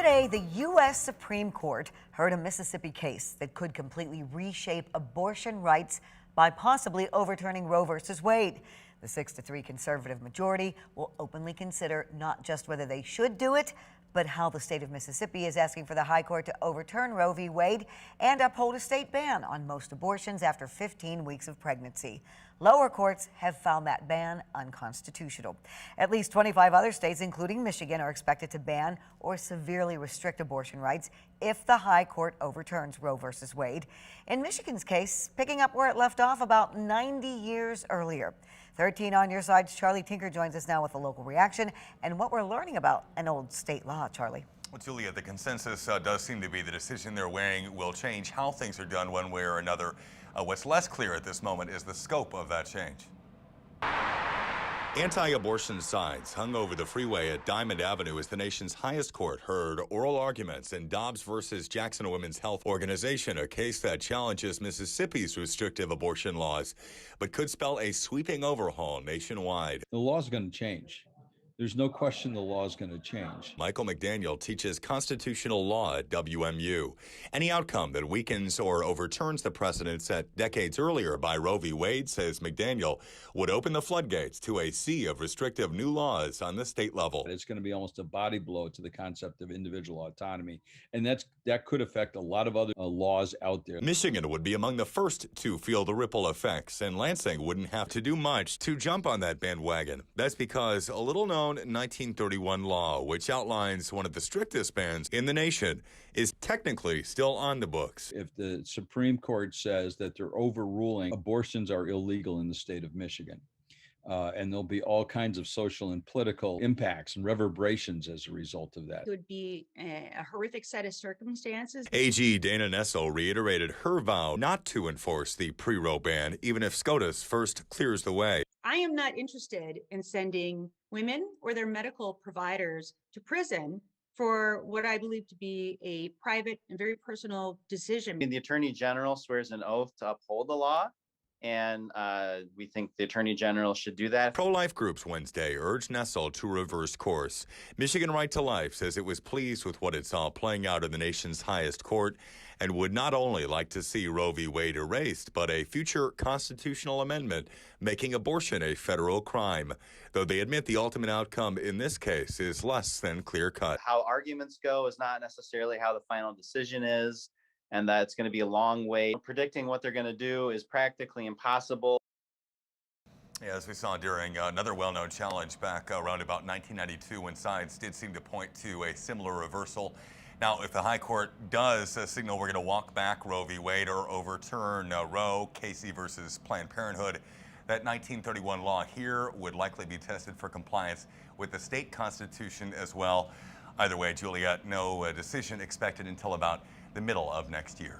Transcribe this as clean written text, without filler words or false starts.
Today, the U.S. Supreme Court heard a Mississippi case that could completely reshape abortion rights by possibly overturning Roe v. Wade. The 6-3 conservative majority will openly consider not just whether they should do it, but how the state of Mississippi is asking for the high court to overturn Roe v. Wade and uphold a state ban on most abortions after 15 weeks of pregnancy. Lower courts have found that ban unconstitutional. At least 25 other states, including Michigan, are expected to ban or severely restrict abortion rights if the high court overturns Roe v. Wade. In Michigan's case, picking up where it left off about 90 years earlier. 13 on your side's Charlie Tinker joins us now with a local reaction and what we're learning about an old state law. Charlie. Well, Julia, the consensus does seem to be the decision they're weighing will change how things are done one way or another. What's less clear at this moment is the scope of that change. Anti-abortion signs hung over the freeway at Diamond Avenue as the nation's highest court heard oral arguments in Dobbs versus Jackson Women's Health Organization, a case that challenges Mississippi's restrictive abortion laws, but could spell a sweeping overhaul nationwide. The law is going to change. There's no question the law is going to change. Michael McDaniel teaches constitutional law at WMU. Any outcome that weakens or overturns the precedent set decades earlier by Roe v. Wade, says McDaniel, would open the floodgates to a sea of restrictive new laws on the state level. It's going to be almost a body blow to the concept of individual autonomy, and that could affect a lot of other laws out there. Michigan would be among the first to feel the ripple effects, and Lansing wouldn't have to do much to jump on that bandwagon. That's because a little-known 1931 law, which outlines one of the strictest bans in the nation, is technically still on the books. If the Supreme Court says that they're overruling abortions are illegal in the state of Michigan, and there'll be all kinds of social and political impacts and reverberations as a result of that. It would be a horrific set of circumstances. AG Dana Nessel reiterated her vow not to enforce the pre-Roe ban, even if SCOTUS first clears the way. I am not interested in sending women or their medical providers to prison for what I believe to be a private and very personal decision. The Attorney General swears an oath to uphold the law, and we think the Attorney General should do that. Pro-life groups Wednesday urged Nessel to reverse course. Michigan Right to Life says it was pleased with what it saw playing out in the nation's highest court and would not only like to see Roe v. Wade erased, but a future constitutional amendment making abortion a federal crime, though they admit the ultimate outcome in this case is less than clear-cut. How arguments go is not necessarily how the final decision is, and that it's going to be a long wait. Predicting what they're going to do is practically impossible. Yeah, as we saw during another well-known challenge back around about 1992, when sides did seem to point to a similar reversal. Now, if the high court does signal we're going to walk back Roe v. Wade or overturn Roe, Casey versus Planned Parenthood, that 1931 law here would likely be tested for compliance with the state constitution as well. Either way, Juliet, no decision expected until about the middle of next year.